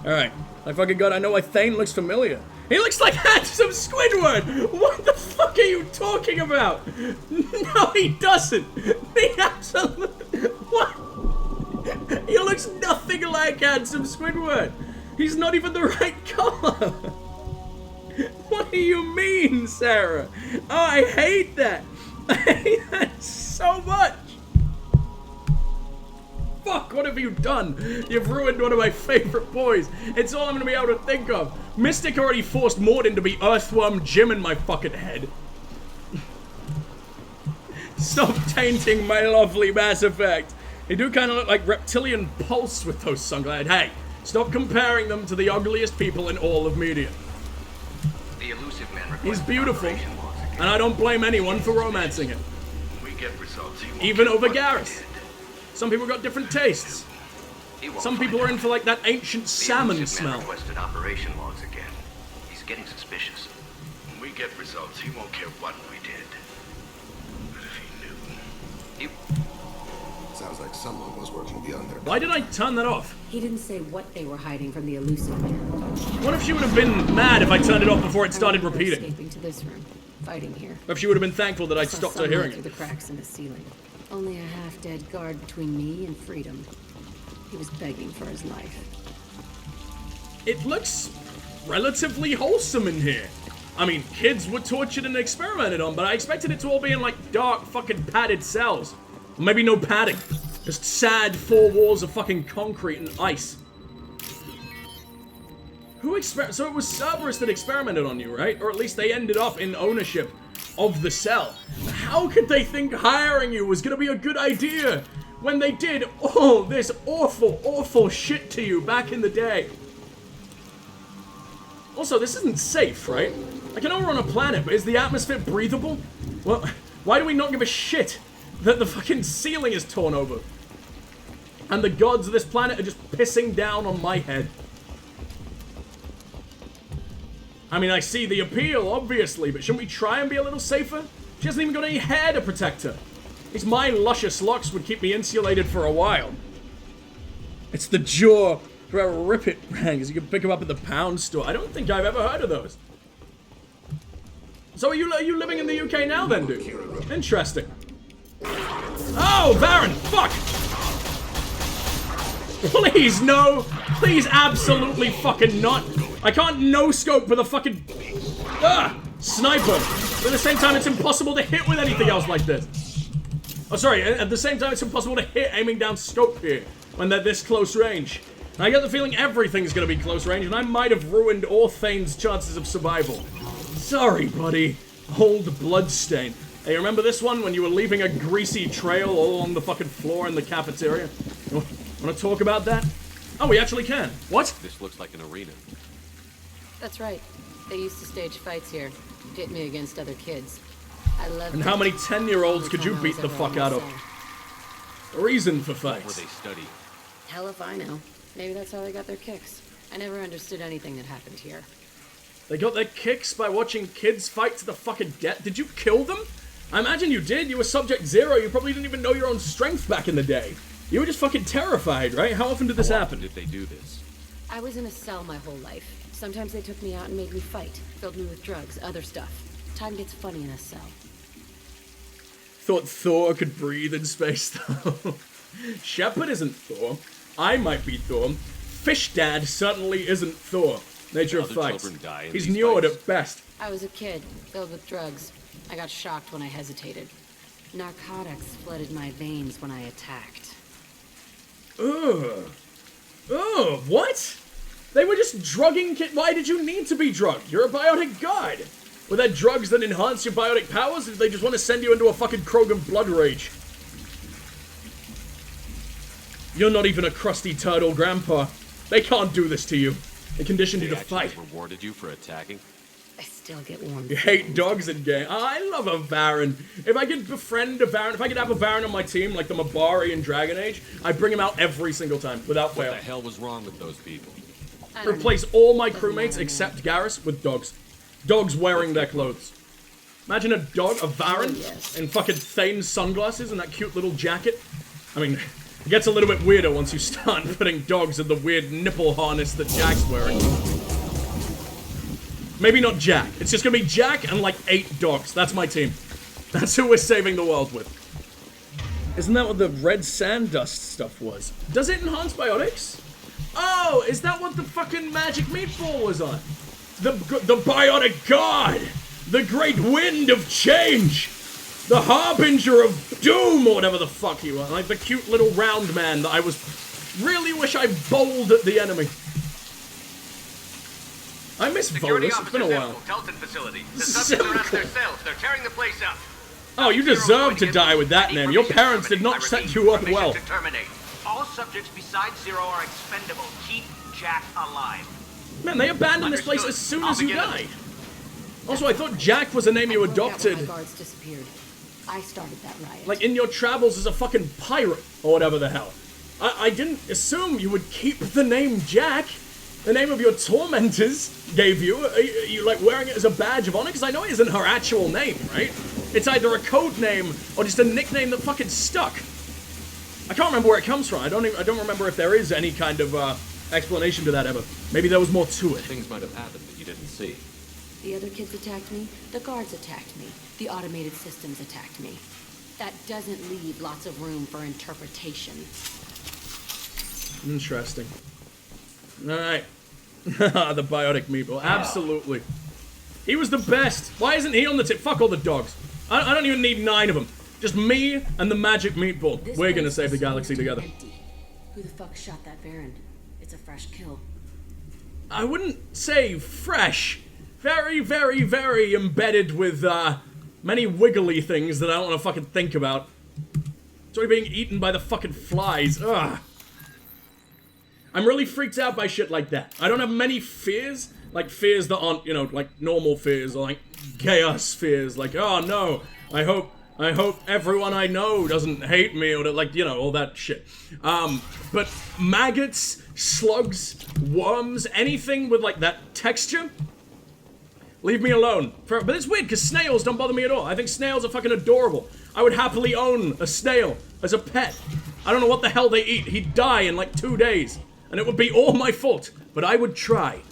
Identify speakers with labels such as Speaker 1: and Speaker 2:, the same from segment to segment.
Speaker 1: Alright. I fucking god, I know why Thane looks familiar. He looks like handsome Squidward! What the fuck are you talking about? No, he doesn't! He absolutely... What? He looks nothing like handsome Squidward! He's not even the right color! What do you mean, Sarah? Oh, I hate that! I hate that so much! Fuck, what have you done? You've ruined one of my favorite boys. It's all I'm gonna be able to think of. Mystic already forced Morden to be Earthworm Jim in my fucking head. Stop tainting my lovely Mass Effect. They do kind of look like Reptilian Pulse with those sunglasses. Hey, stop comparing them to the ugliest people in all of media.
Speaker 2: The elusive man
Speaker 1: He's beautiful, and I don't blame anyone for romancing it.
Speaker 2: We get results.
Speaker 1: Even over Garrus. Some people got different tastes. Some people are in for like that ancient salmon smell.
Speaker 2: Requested operation logs again. He's getting suspicious. When we get results, he won't care what we did. But if he knew...
Speaker 3: Sounds like someone was working beyond their...
Speaker 1: Why did I turn that off?
Speaker 4: He didn't say what they were hiding from the elusive man.
Speaker 1: What if she would have been mad if I turned it off before it started repeating?
Speaker 4: Escaping to this room, fighting here.
Speaker 1: Or if she would have been thankful that I stopped her hearing
Speaker 4: through
Speaker 1: it.
Speaker 4: the cracks in the ceiling. Only a half-dead guard between me and freedom. He was begging for his life.
Speaker 1: It looks relatively wholesome in here. I mean, kids were tortured and experimented on, but I expected it to all be in like dark fucking padded cells. Or maybe no padding. Just sad 4 walls of fucking concrete and ice. So it was Cerberus that experimented on you, right? Or at least they ended up in ownership of the cell. How could they think hiring you was gonna be a good idea when they did all this awful, awful shit to you back in the day? Also, this isn't safe, right? Like, I know we're on a planet, but is the atmosphere breathable? Well, why do we not give a shit that the fucking ceiling is torn over? And the gods of this planet are just pissing down on my head. I mean, I see the appeal, obviously, but shouldn't we try and be a little safer? She hasn't even got any hair to protect her. At least my luscious locks would keep me insulated for a while. It's the jaw for rip it rangs. You can pick them up at the pound store. I don't think I've ever heard of those. So are you living in the UK now then, dude? Interesting. Oh, Baron, fuck! Please, no! Please, absolutely fucking not! I can't no-scope with a fucking... sniper! But at the same time, it's impossible to hit with anything else like this. Oh, sorry, at the same time, it's impossible to hit aiming down scope here when they're this close range. And I get the feeling everything's gonna be close range, and I might have ruined Orthane's chances of survival. Sorry, buddy. Old bloodstain. Hey, remember this one when you were leaving a greasy trail all along the fucking floor in the cafeteria? Wanna talk about that? Oh, we actually can. What?
Speaker 5: This looks like an arena.
Speaker 4: That's right. They used to stage fights here. Pit me against other kids. I love.
Speaker 1: And how many 10-year-olds could you beat the fuck out of? A reason for
Speaker 5: Where
Speaker 1: fights.
Speaker 5: they study.
Speaker 4: Hell if I know. Maybe that's how they got their kicks. I never understood anything that happened here.
Speaker 1: They got their kicks by watching kids fight to the fucking death. Did you kill them? I imagine you did. You were Subject Zero. You probably didn't even know your own strength back in the day. You were just fucking terrified, right? How often did this happen?
Speaker 5: Did they do this?
Speaker 4: I was in a cell my whole life. Sometimes they took me out and made me fight. Filled me with drugs, other stuff. Time gets funny in a cell.
Speaker 1: Thought Thor could breathe in space, though. Shepard isn't Thor. I might be Thor. Fish Dad certainly isn't Thor. Nature of fights. He's Njord at best.
Speaker 4: I was a kid, filled with drugs. I got shocked when I hesitated. Narcotics flooded my veins when I attacked.
Speaker 1: Ugh. Ugh, what? They were just drugging kids. Why did you need to be drugged? You're a biotic god. Were there drugs that enhance your biotic powers, or did they just want to send you into a fucking Krogan blood rage? You're not even a crusty turtle, Grandpa. They can't do this to you. They conditioned you to fight.
Speaker 5: Rewarded you for attacking?
Speaker 4: I still get warm.
Speaker 1: You hate dogs in game. I love a Baron. If I could befriend a Baron, if I could have a Baron on my team, like the Mabari in Dragon Age, I'd bring him out every single time, without fail.
Speaker 5: What the hell was wrong with those people?
Speaker 1: Replace all my crewmates except Garrus with dogs. Dogs wearing their clothes. Imagine a dog, a Baron, in fucking Thane's sunglasses and that cute little jacket. I mean, It gets a little bit weirder once you start putting dogs in the weird nipple harness that Jack's wearing. Maybe not Jack. It's just gonna be Jack and like 8 dogs. That's my team. That's who we're saving the world with. Isn't that what the red sand dust stuff was? Does it enhance biotics? Oh, is that what the fucking magic meatball was on? The biotic god! The great wind of change! The harbinger of doom, or whatever the fuck he was. Like the cute little round man that I was... Really wish I bowled at the enemy. I miss Volus. It's been a while. So cool.
Speaker 2: They're tearing the place up.
Speaker 1: Oh, you deserve to die with that name. Your parents did not set you up well.
Speaker 2: All subjects besides Zero are expendable. Keep Jack alive.
Speaker 1: Man, they abandoned this place as soon as you died. Also, I thought Jack was a name you adopted.
Speaker 4: My guards disappeared. I started that riot.
Speaker 1: Like in your travels as a fucking pirate, or whatever the hell. I didn't assume you would keep the name Jack. The name of your tormentors gave you. Are you like wearing it as a badge of honor? Because I know it isn't her actual name, right? It's either a code name or just a nickname that fucking stuck. I can't remember where it comes from. I don't remember if there is any kind of explanation to that ever. Maybe there was more to it.
Speaker 5: Things might have happened that you didn't see.
Speaker 4: The other kids attacked me. The guards attacked me. The automated systems attacked me. That doesn't leave lots of room for interpretation.
Speaker 1: Interesting. Alright. The biotic meatball. Absolutely. He was the best. Why isn't he on the tip? Fuck all the dogs. I don't even need 9 of them. Just me and the magic meatball. We're gonna save the galaxy together.
Speaker 4: Empty. Who the fuck shot that Baron? It's a fresh kill.
Speaker 1: I wouldn't say fresh. Very, very, very embedded with many wiggly things that I don't want to fucking think about. It's already being eaten by the fucking flies. Ugh. I'm really freaked out by shit like that. I don't have many fears. Like fears that aren't, you know, like normal fears or like chaos fears. Like, oh no, I hope everyone I know doesn't hate me or like, you know, all that shit. But maggots, slugs, worms, anything with like that texture, leave me alone. But it's weird because snails don't bother me at all. I think snails are fucking adorable. I would happily own a snail as a pet. I don't know what the hell they eat. He'd die in like 2 days. And it would be all my fault. But I would try.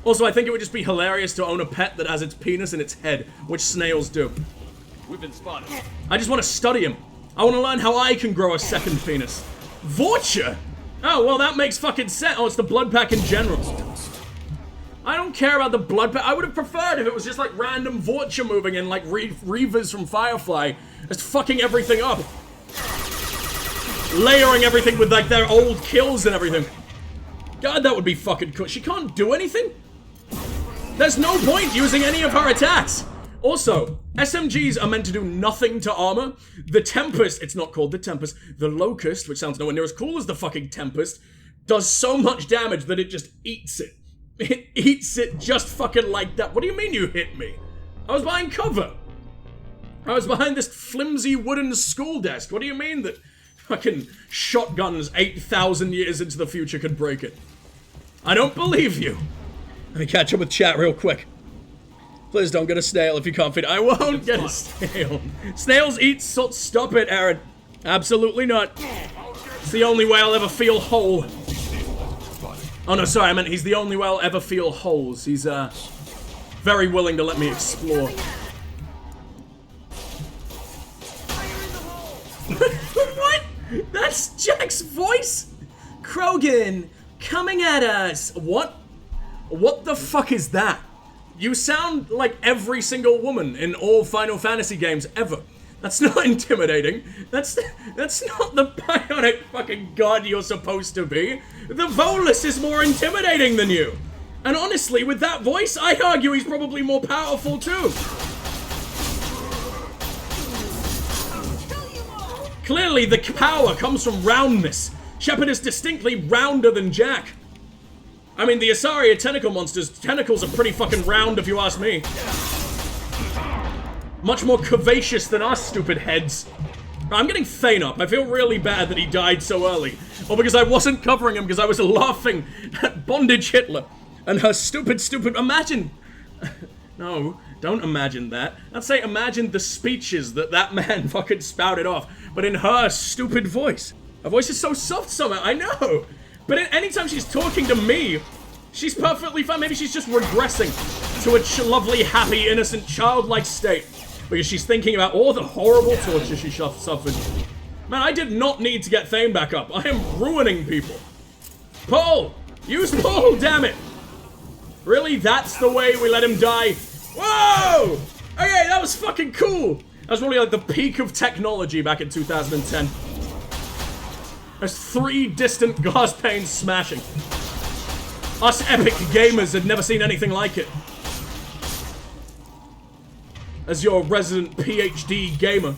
Speaker 1: Also, I think it would just be hilarious to own a pet that has its penis in its head, which snails do.
Speaker 5: We've been spotted.
Speaker 1: I just want to study him. I want to learn how I can grow a second penis. Vorcha? Oh, well, that makes fucking sense. Oh, it's the blood pack in general. I don't care about the blood pack. I would have preferred if it was just like random Vorcha moving in, like Reavers from Firefly, just fucking everything up. Layering everything with like their old kills and everything. God, that would be fucking cool. She can't do anything? There's no point using any of her attacks. Also, SMGs are meant to do nothing to armor. The Tempest, it's not called the Tempest, the Locust, which sounds nowhere near as cool as the fucking Tempest, does so much damage that it just eats it. It eats it just fucking like that. What do you mean you hit me? I was behind cover. I was behind this flimsy wooden school desk. What do you mean that fucking shotguns 8,000 years into the future could break it? I don't believe you. Let me catch up with chat real quick. Please don't get a snail if you can't feed it. I won't get a snail. Snails eat salt. Stop it, Aaron. Absolutely not. It's the only way I'll ever feel whole. Oh no, sorry, I meant he's the only way I'll ever feel holes. He's, very willing to let me explore. What? That's Jack's voice? Krogan, coming at us. What? What the fuck is that? You sound like every single woman in all Final Fantasy games ever. That's not intimidating. That's not the bionic fucking god you're supposed to be. The Volus is more intimidating than you. And honestly, with that voice, I'd argue he's probably more powerful too. Clearly, the power comes from roundness. Shepard is distinctly rounder than Jack. I mean, the Asaria tentacle monster's tentacles are pretty fucking round if you ask me. Much more curvaceous than our stupid heads. I'm getting Thane up. I feel really bad that he died so early. Or because I wasn't covering him because I was laughing at Bondage Hitler. And her stupid... Imagine... No, don't imagine that. I'd say imagine the speeches that man fucking spouted off. But in her stupid voice. Her voice is so soft somehow, I know. But anytime she's talking to me, she's perfectly fine. Maybe she's just regressing to a lovely, happy, innocent, childlike state. Because she's thinking about all the horrible torture she suffered. Man, I did not need to get Thane back up. I am ruining people. Paul! Use Paul, damn it! Really? That's the way we let him die? Whoa! Okay, that was fucking cool. That was really like the peak of technology back in 2010. There's 3 distant glass panes smashing. Us epic gamers had never seen anything like it. As your resident PhD gamer,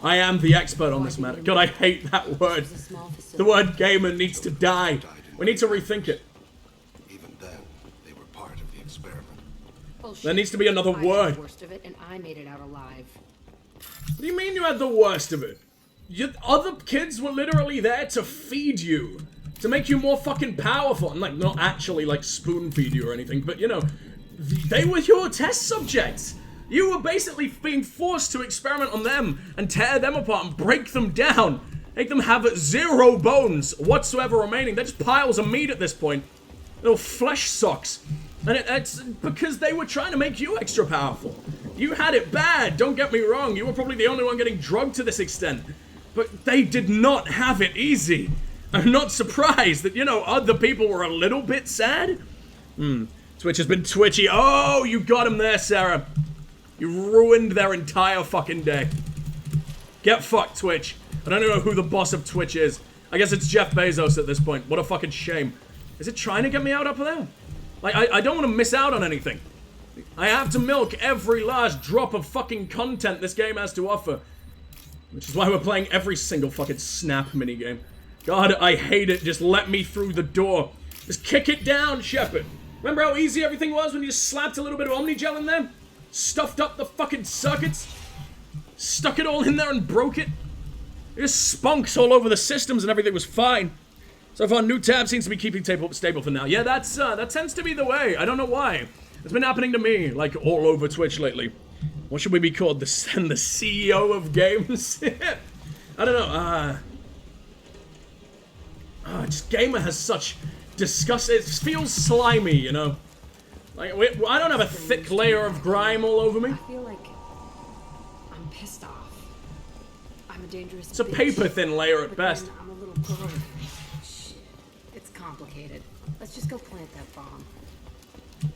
Speaker 1: I am the expert on this matter. God, I hate that word. The word gamer needs to die. We need to rethink it.
Speaker 3: Even then, they were part of the experiment.
Speaker 1: There needs to be another word.
Speaker 4: Worst of it, and I made it out alive.
Speaker 1: What do you mean you had the worst of it? Other kids were literally there to feed you. To make you more fucking powerful. And like, not actually like spoon feed you or anything, but you know, they were your test subjects. You were basically being forced to experiment on them and tear them apart and break them down. Make them have 0 bones whatsoever remaining. They're just piles of meat at this point. Little flesh socks. And it's because they were trying to make you extra powerful. You had it bad, don't get me wrong. You were probably the only one getting drugged to this extent. But they did not have it easy. I'm not surprised that, you know, other people were a little bit sad. Twitch has been twitchy. Oh, you got him there, Sarah. You ruined their entire fucking day. Get fucked, Twitch. I don't know who the boss of Twitch is. I guess it's Jeff Bezos at this point. What a fucking shame. Is it trying to get me out up there? Like, I don't want to miss out on anything. I have to milk every last drop of fucking content this game has to offer. Which is why we're playing every single fucking snap minigame. God, I hate it. Just let me through the door. Just kick it down, Shepard. Remember how easy everything was when you just slapped a little bit of Omnigel in there? Stuffed up the fucking circuits? Stuck it all in there and broke it? It just spunks all over the systems and everything was fine. So far, new tab seems to be keeping stable for now. Yeah, that tends to be the way. I don't know why. It's been happening to me, like, all over Twitch lately. What should we be called? The CEO of games? I don't know. Just gamer has such disgust. It feels slimy, you know? Like, I don't have a thick layer of grime all over me.
Speaker 4: I feel like I'm pissed off. I'm a dangerous
Speaker 1: It's a paper-thin layer at best.
Speaker 4: I'm a little girl. Shit. It's complicated. Let's just go plant that bomb.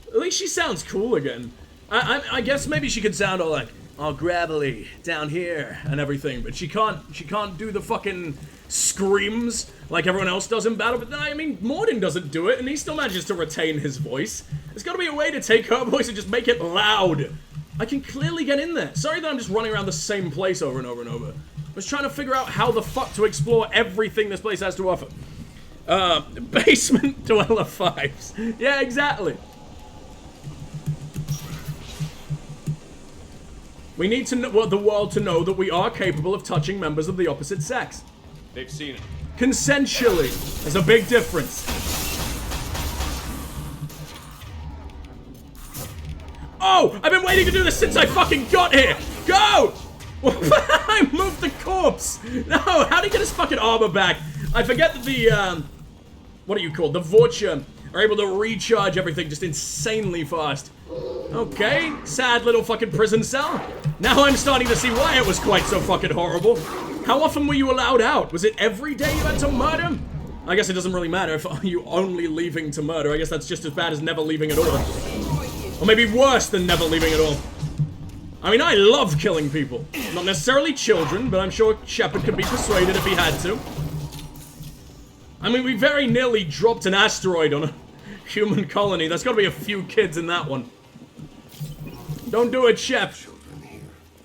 Speaker 1: At least she sounds cool again. I guess maybe she could sound all like, all gravelly down here and everything, but she can't do the fucking screams like everyone else does in battle. But then, I mean, Morden doesn't do it, and he still manages to retain his voice. There's gotta be a way to take her voice and just make it loud. I can clearly get in there. Sorry that I'm just running around the same place over and over and over. I was trying to figure out how the fuck to explore everything this place has to offer. Basement Dweller 5s. Yeah, exactly. We need to know, the world to know that we are capable of touching members of the opposite sex.
Speaker 5: They've seen it.
Speaker 1: Consensually. There's a big difference. Oh! I've been waiting to do this since I fucking got here! Go! I moved the corpse! No, how'd he get his fucking armor back? I forget that the, what are you called? The Vorcha are able to recharge everything just insanely fast. Okay, sad little fucking prison cell. Now I'm starting to see why it was quite so fucking horrible. How often were you allowed out? Was it every day you had to murder? I guess it doesn't really matter if you only leaving to murder. I guess that's just as bad as never leaving at all. Or maybe worse than never leaving at all. I mean, I love killing people. Not necessarily children, but I'm sure Shepard could be persuaded if he had to. I mean, we very nearly dropped an asteroid on a human colony. There's gotta be a few kids in that one. Don't do it, Shep.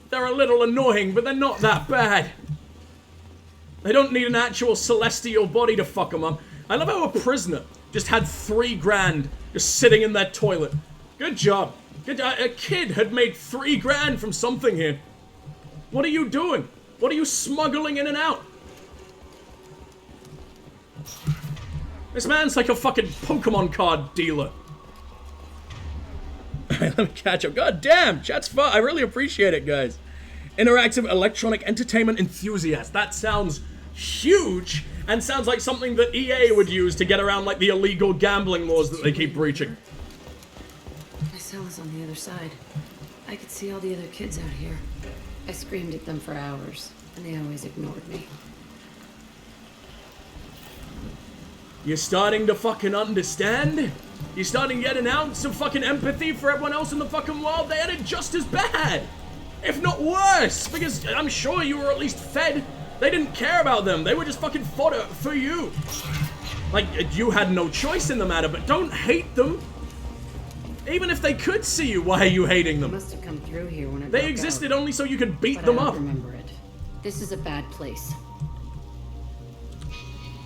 Speaker 1: They're a little annoying, but they're not that bad. They don't need an actual celestial body to fuck them up. I love how a prisoner just had $3 grand just sitting in that toilet. Good job. A kid had made $3 grand from something here. What are you doing? What are you smuggling in and out? This man's like a fucking Pokemon card dealer. Let me catch up. God damn, chat's fun. I really appreciate it, guys. Interactive electronic entertainment enthusiast. That sounds huge and sounds like something that EA would use to get around like the illegal gambling laws that they keep breaching.
Speaker 4: My cell is on the other side. I could see all the other kids out here. I screamed at them for hours, and they always ignored me.
Speaker 1: You're starting to fucking understand? You're starting to get an ounce of fucking empathy for everyone else in the fucking world? They had it just as bad, if not worse, because I'm sure you were at least fed. They didn't care about them. They were just fucking fodder for you. Like, you had no choice in the matter, but don't hate them. Even if they could see you, why are you hating them?
Speaker 4: They must have come through here when it
Speaker 1: They
Speaker 4: broke
Speaker 1: existed
Speaker 4: out.
Speaker 1: only so you could beat
Speaker 4: But
Speaker 1: them
Speaker 4: I
Speaker 1: up.
Speaker 4: don't remember it. This is a bad place.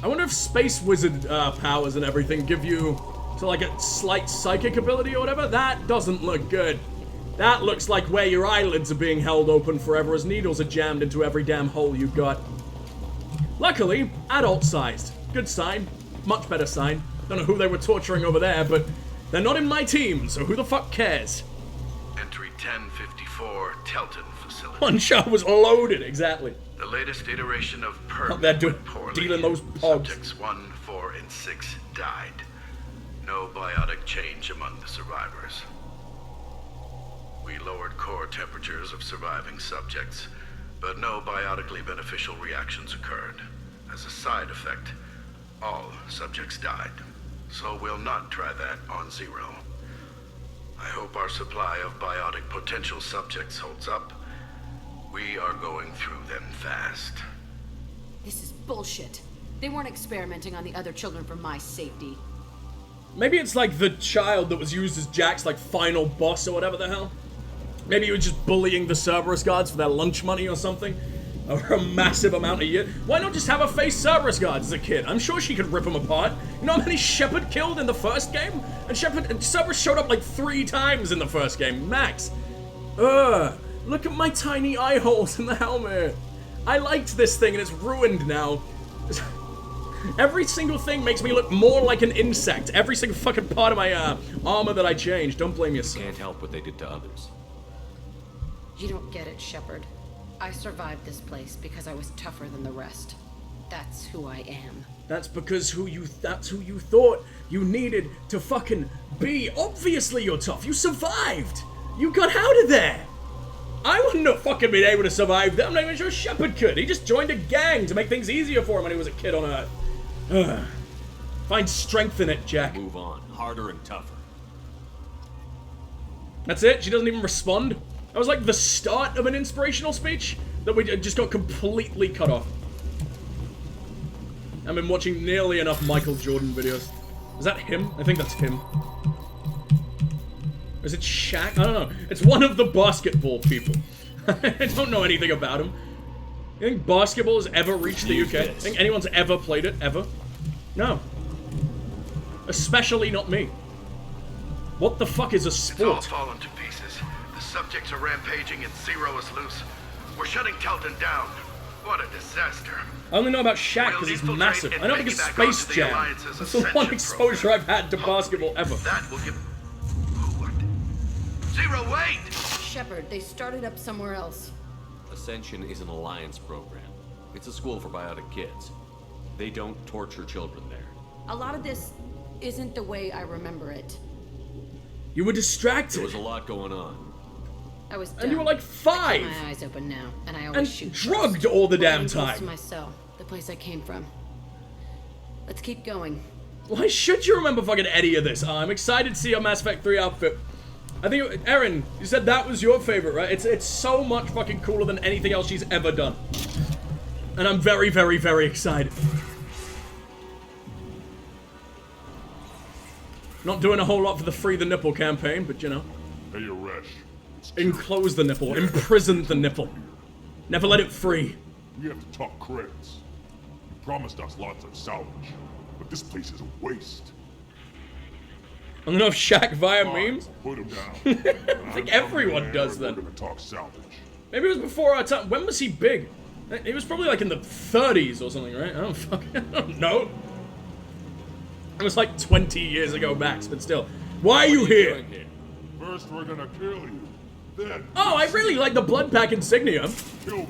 Speaker 1: I wonder if space wizard powers and everything give you to like a slight psychic ability or whatever. That doesn't look good. That looks like where your eyelids are being held open forever as needles are jammed into every damn hole you've got. Luckily, adult-sized. Good sign. Much better sign. Don't know who they were torturing over there, but they're not in my team, so who the fuck cares?
Speaker 2: Entry 1054, Telton facility.
Speaker 1: One shot was loaded, exactly.
Speaker 2: The latest iteration of Perk
Speaker 1: They're
Speaker 2: went poorly.
Speaker 1: dealing those pogs.
Speaker 2: Subjects 1, 4, and 6 died. No biotic change among the survivors. We lowered core temperatures of surviving subjects, but no biotically beneficial reactions occurred. As a side effect, all subjects died. So we'll not try that on Zero. I hope our supply of biotic potential subjects holds up. We are going through them fast.
Speaker 4: This is bullshit. They weren't experimenting on the other children for my safety.
Speaker 1: Maybe it's like the child that was used as Jack's like final boss or whatever the hell. Maybe he was just bullying the Cerberus guards for their lunch money or something. Over a massive amount a year. Why not just have her face Cerberus guards as a kid? I'm sure she could rip them apart. You know how many Shepard killed in the first game? And Cerberus showed up like 3 times in the first game, max. Look at my tiny eye holes in the helmet. I liked this thing and it's ruined now. Every single thing makes me look more like an insect. Every single fucking part of my armor that I changed. Don't blame yourself.
Speaker 5: Can't help what they did to others.
Speaker 4: You don't get it, Shepard. I survived this place because I was tougher than the rest. That's who I am.
Speaker 1: That's because that's who you thought you needed to fucking be. Obviously you're tough. You survived. You got out of there. I wouldn't have fucking been able to survive that. I'm not even sure Shepard could. He just joined a gang to make things easier for him when he was a kid on Earth. Find strength in it, Jack.
Speaker 5: Move on. Harder and tougher.
Speaker 1: That's it? She doesn't even respond? That was like the start of an inspirational speech that we just got completely cut off. I've been watching nearly enough Michael Jordan videos. Is that him? I think that's him. Or is it Shaq? I don't know. It's one of the basketball people. I don't know anything about him. You think basketball has ever reached the UK? I think anyone's ever played it? Ever? No. Especially not me. What the fuck is a
Speaker 2: It's all
Speaker 1: sport?
Speaker 2: fallen to pieces. The subjects are rampaging and Zero is loose. We're shutting Telton down. What a disaster.
Speaker 1: I only know about Shaq because
Speaker 2: We'll
Speaker 1: he's
Speaker 2: infiltrate
Speaker 1: massive.
Speaker 2: and
Speaker 1: I know because
Speaker 2: piggyback
Speaker 1: Space
Speaker 2: onto the
Speaker 1: Jam.
Speaker 2: Alliance's
Speaker 1: That's the one
Speaker 2: Ascension
Speaker 1: exposure
Speaker 2: program.
Speaker 1: I've had to basketball ever.
Speaker 2: That will give... What? Zero, wait!
Speaker 4: Shepard, they started up somewhere else.
Speaker 5: Ascension is an alliance program. It's a school for biotic kids. They don't torture children there.
Speaker 4: A lot of this isn't the way I remember it.
Speaker 1: You were
Speaker 5: There
Speaker 1: distracted.
Speaker 5: was a lot going on.
Speaker 4: I was
Speaker 1: And you were
Speaker 4: dumb.
Speaker 1: like
Speaker 4: I
Speaker 1: 5.
Speaker 4: keep my eyes open now, and I always
Speaker 1: And
Speaker 4: shoot
Speaker 1: drugged
Speaker 4: first.
Speaker 1: all the
Speaker 4: We're
Speaker 1: damn
Speaker 4: getting close
Speaker 1: time.
Speaker 4: to my cell, the place I came from. Let's keep going.
Speaker 1: Why should you remember fucking any of this? I'm excited to see your Mass Effect 3 outfit. I think, Erin, you said that was your favorite, right? It's so much fucking cooler than anything else she's ever done. And I'm very, very, very excited. Not doing a whole lot for the Free the Nipple campaign, but you know.
Speaker 6: Hey, Aresh.
Speaker 1: Enclose the nipple, imprison the nipple. Never let it free.
Speaker 6: We have to talk credits. You promised us lots of salvage, but this place is a waste.
Speaker 1: I'm gonna have Shaq via
Speaker 6: Fine,
Speaker 1: memes.
Speaker 6: put him down. I
Speaker 1: think everyone does that.
Speaker 6: We're gonna talk salvage.
Speaker 1: Maybe it was before our time. When was he big? He was probably like in the 30s or something, right? I don't know. It was like 20 years ago max, but still. Why are you here?
Speaker 6: First, we're gonna kill you. Then
Speaker 1: Oh, I really like the blood pack insignia.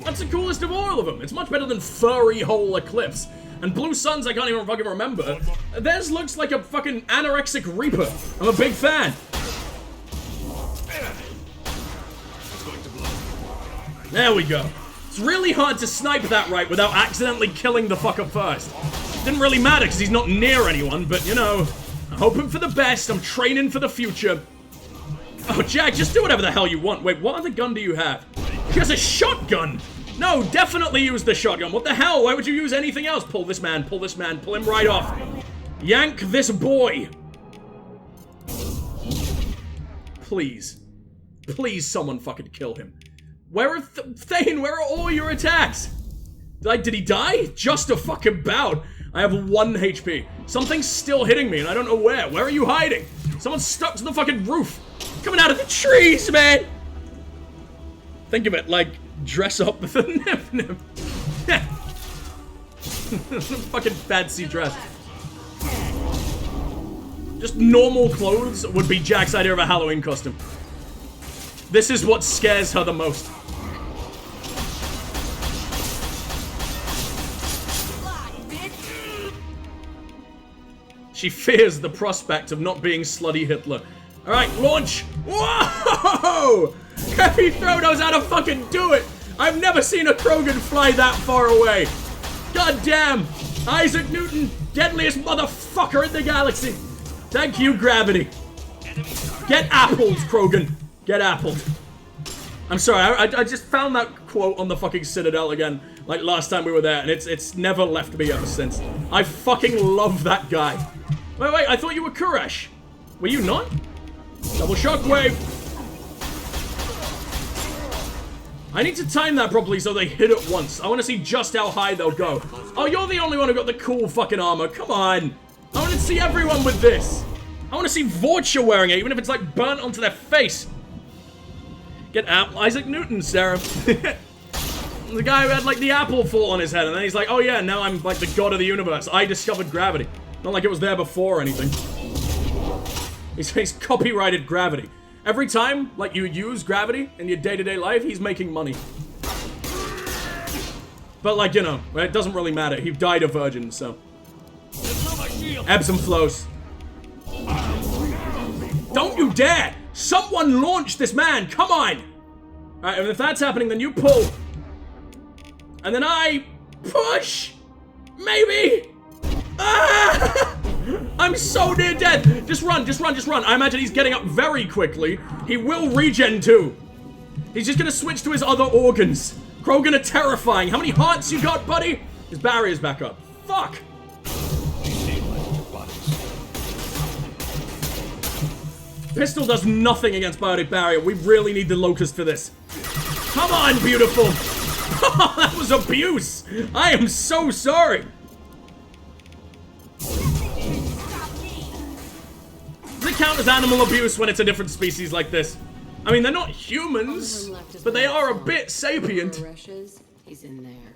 Speaker 1: That's the coolest of all of them. It's much better than furry hole eclipse. And Blue Suns, I can't even fucking remember. Theirs looks like a fucking anorexic reaper. I'm a big fan. There we go. It's really hard to snipe that right without accidentally killing the fucker first. Didn't really matter because he's not near anyone, but you know, I'm hoping for the best. I'm training for the future. Oh, Jack, just do whatever the hell you want. Wait, what other gun do you have? He has a shotgun! No, definitely use the shotgun. What the hell? Why would you use anything else? Pull this man, pull this man, pull him right off. Yank this boy. Please. Please, someone fucking kill him. Where are Thane, where are all your attacks? Did he die? Just a fucking bout. I have 1 HP. Something's still hitting me and I don't know where. Where are you hiding? Someone's stuck to the fucking roof. Coming out of the trees, man! Think of it like dress up with a Nip. Fucking fancy dress. Just normal clothes would be Jack's idea of a Halloween costume. This is what scares her the most. She fears the prospect of not being slutty Hitler. Alright, launch! Whoa! Heavy throw knows how to fucking do it! I've never seen a Krogan fly that far away! God damn! Isaac Newton, deadliest motherfucker in the galaxy! Thank you, gravity! Get appled, Krogan! Get appled. I'm sorry, I just found that quote on the fucking Citadel again, like last time we were there, and it's never left me ever since. I fucking love that guy. Wait, I thought you were Kuresh. Were you not? Double shockwave. I need to time that properly so they hit it once. I want to see just how high they'll go. Oh, you're the only one who got the cool fucking armor. Come on. I want to see everyone with this. I want to see Vorcha wearing it, even if it's like burnt onto their face. Get out, Isaac Newton, Sarah. The guy who had like the apple fall on his head, and then he's like, oh yeah, now I'm like the god of the universe. I discovered gravity. Not like it was there before or anything. He's copyrighted gravity. Every time, like, you use gravity in your day-to-day life, he's making money. But, like, you know, it doesn't really matter. He died a virgin, so. Ebbs and flows. Don't you dare! Someone launch this man! Come on! Alright, and if that's happening, then you pull. And then I push! Maybe! Ah! I'm so near death! Just run, just run, just run. I imagine he's getting up very quickly. He will regen too. He's just gonna switch to his other organs. Krogan are terrifying. How many hearts you got, buddy? His barrier's back up. Fuck! Pistol does nothing against biotic barrier. We really need the Locust for this. Come on, beautiful! Oh, that was abuse! I am so sorry! Does it count as animal abuse when it's a different species like this? I mean, they're not humans, but they are a bit sapient.
Speaker 4: He's in there.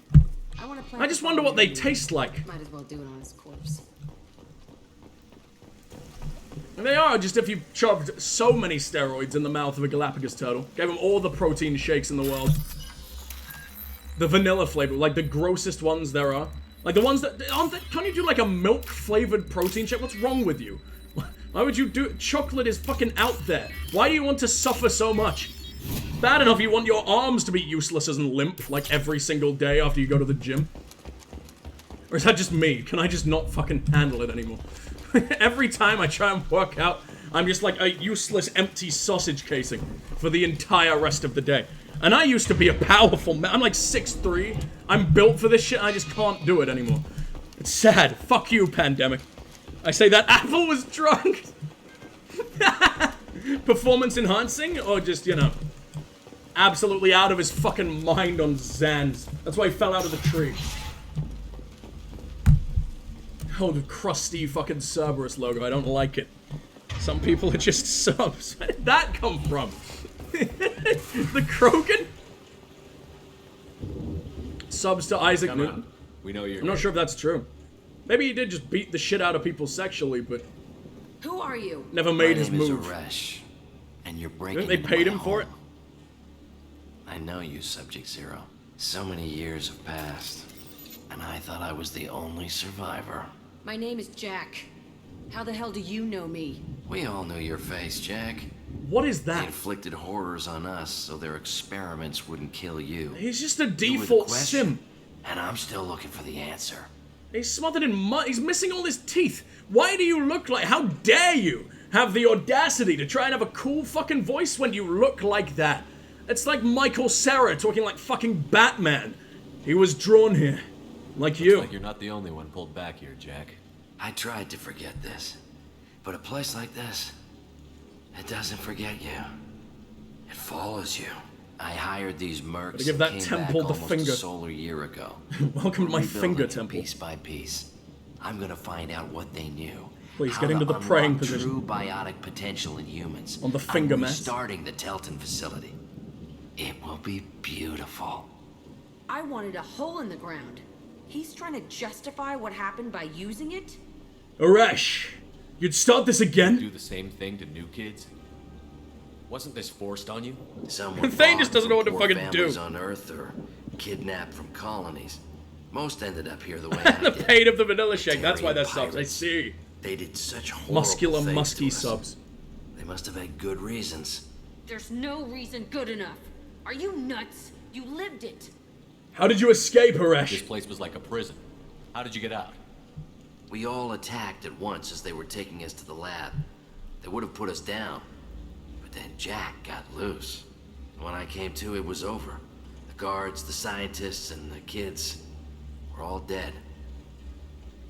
Speaker 1: I just wonder what they taste like.
Speaker 4: Might as well do it on his corpse.
Speaker 1: They are, just if you shoved so many steroids in the mouth of a Galapagos turtle. Gave him all the protein shakes in the world. The vanilla flavor, like the grossest ones there are. Like the ones that, can't you do like a milk flavored protein shake? What's wrong with you? Why would you do, chocolate is fucking out there. Why do you want to suffer so much? Bad enough you want your arms to be useless and limp, like every single day after you go to the gym. Or is that just me? Can I just not fucking handle it anymore? Every time I try and work out, I'm just like a useless empty sausage casing for the entire rest of the day. And I used to be a powerful man. I'm like 6'3". I'm built for this shit and I just can't do it anymore. It's sad. Fuck you, pandemic. I say that apple was drunk. Performance enhancing or just, you know, absolutely out of his fucking mind on Zans. That's why he fell out of the tree. Oh, the crusty fucking Cerberus logo. I don't like it. Some people are just subs. Where did that come from? The Krogan? Subs to Isaac Newton.
Speaker 5: We know you're
Speaker 1: I'm not sure if that's true. Maybe he did just beat the shit out of people sexually, but
Speaker 4: Who are you?
Speaker 1: never made his move.
Speaker 7: Resh, and you're
Speaker 1: You
Speaker 7: breaking
Speaker 1: think they paid him for it?
Speaker 7: I know you, Subject Zero. So many years have passed, and I thought I was the only survivor.
Speaker 4: My name is Jack. How the hell do you know me?
Speaker 7: We all knew your face, Jack.
Speaker 1: What is
Speaker 7: They
Speaker 1: that?
Speaker 7: inflicted horrors on us so their experiments wouldn't kill you.
Speaker 1: He's just a
Speaker 7: You were the
Speaker 1: default
Speaker 7: question,
Speaker 1: sim.
Speaker 7: and I'm still looking for the answer.
Speaker 1: He's smothered in mud. He's missing all his teeth. Why do you look like... How dare you have the audacity to try and have a cool fucking voice when you look like that? It's like Michael Cera talking like fucking Batman. He was drawn here. Like you.
Speaker 5: Looks like you're not the only one pulled back here, Jack.
Speaker 7: I tried to forget this, but a place like this, it doesn't forget you. It follows you. I hired these mercs
Speaker 1: give that
Speaker 7: and came
Speaker 1: temple
Speaker 7: back
Speaker 1: the
Speaker 7: almost
Speaker 1: finger.
Speaker 7: a solar year ago.
Speaker 1: Welcome to my
Speaker 7: Rebuilding
Speaker 1: finger
Speaker 7: it
Speaker 1: temple.
Speaker 7: Piece by piece. I'm gonna find out what they knew.
Speaker 1: Please,
Speaker 7: How
Speaker 1: get into
Speaker 7: to
Speaker 1: the praying
Speaker 7: unlock
Speaker 1: position.
Speaker 7: True biotic potential in humans.
Speaker 1: On the finger
Speaker 7: I'm
Speaker 1: mask.
Speaker 7: restarting the Telton facility. It will be beautiful.
Speaker 4: I wanted a hole in the ground. He's trying to justify what happened by using it?
Speaker 1: Arash, you'd start this again?
Speaker 5: Do the same thing to new kids? Wasn't this forced on you?
Speaker 7: Someone
Speaker 1: Thane just
Speaker 7: bought
Speaker 1: doesn't know what
Speaker 7: from
Speaker 1: to
Speaker 7: poor
Speaker 1: fucking do.
Speaker 7: families on Earth or kidnapped from colonies. Most ended up here the way I
Speaker 1: The
Speaker 7: did.
Speaker 1: pain of the vanilla shake. That's why
Speaker 7: Tyrian
Speaker 1: that sucks. I
Speaker 7: pirates.
Speaker 1: see.
Speaker 7: They did such horrible
Speaker 1: Muscular,
Speaker 7: things
Speaker 1: musky
Speaker 7: to us.
Speaker 1: subs.
Speaker 7: They must have had good reasons.
Speaker 4: There's no reason good enough. Are you nuts? You lived it.
Speaker 1: How did you escape,
Speaker 5: This
Speaker 1: Arash?
Speaker 5: place was like a prison. How did you get out?
Speaker 7: We all attacked at once as they were taking us to the lab. They would have put us down. But then Jack got loose. When I came to, it was over. The guards, the scientists, and the kids were all dead.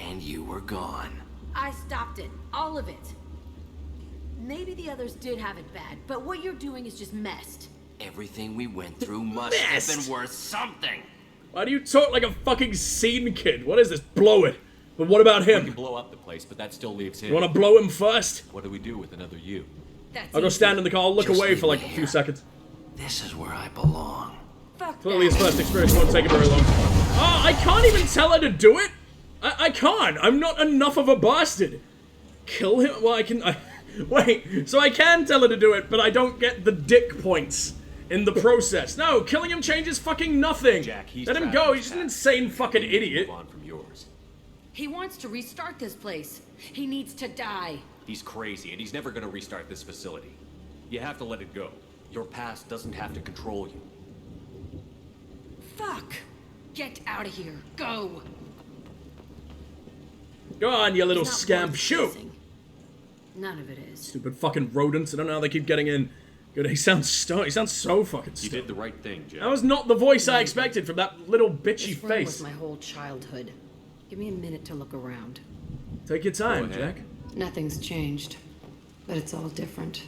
Speaker 7: And you were gone.
Speaker 4: I stopped it. All of it. Maybe the others did have it bad, but what you're doing is just messed.
Speaker 7: Everything we went through must have
Speaker 1: Messed.
Speaker 7: been worth something.
Speaker 1: Why do you talk like a fucking scene kid? What is this? Blow it. But what about
Speaker 5: We can
Speaker 1: him?
Speaker 5: blow up the place, but that still leaves him.
Speaker 1: You wanna blow him first?
Speaker 5: What do we do with another you?
Speaker 4: That's
Speaker 1: I'll go
Speaker 4: easy.
Speaker 1: stand in the car. I'll look
Speaker 7: Just
Speaker 1: away
Speaker 7: leave
Speaker 1: for like
Speaker 7: me
Speaker 1: a few
Speaker 7: here.
Speaker 1: seconds.
Speaker 7: This is where I belong.
Speaker 4: Fuck
Speaker 1: Clearly his
Speaker 4: that.
Speaker 1: first experience won't take him very long. Oh, I can't even tell her to do it? I can't. I'm not enough of a bastard. Kill him? Well, I can... wait, so I can tell her to do it, but I don't get the dick points in the process. No, killing him changes fucking nothing.
Speaker 5: Jack, he's
Speaker 1: Let him
Speaker 5: trapped
Speaker 1: go.
Speaker 5: in
Speaker 1: He's
Speaker 5: his
Speaker 1: just an
Speaker 5: past.
Speaker 1: insane fucking
Speaker 5: You need to
Speaker 1: idiot.
Speaker 5: Move on from yours.
Speaker 4: He wants to restart this place. He needs to die.
Speaker 5: He's crazy, and he's never gonna restart this facility. You have to let it go. Your past doesn't have to control you.
Speaker 4: Fuck. Get out of here. Go.
Speaker 1: Go on, you little
Speaker 4: It's not
Speaker 1: scamp.
Speaker 4: worth
Speaker 1: Shoot.
Speaker 4: facing. None of it is.
Speaker 1: Stupid fucking rodents. I don't know how they keep getting in. Good, he sounds stoned. He sounds so fucking
Speaker 5: You
Speaker 1: stoned.
Speaker 5: did the right thing, Jack.
Speaker 1: That was not the voice I expected from that little bitchy
Speaker 4: This room
Speaker 1: face.
Speaker 4: was my whole childhood. Give me a minute to look around.
Speaker 1: Take your time,
Speaker 5: Go ahead.
Speaker 1: Jack.
Speaker 4: Nothing's changed, but it's all different.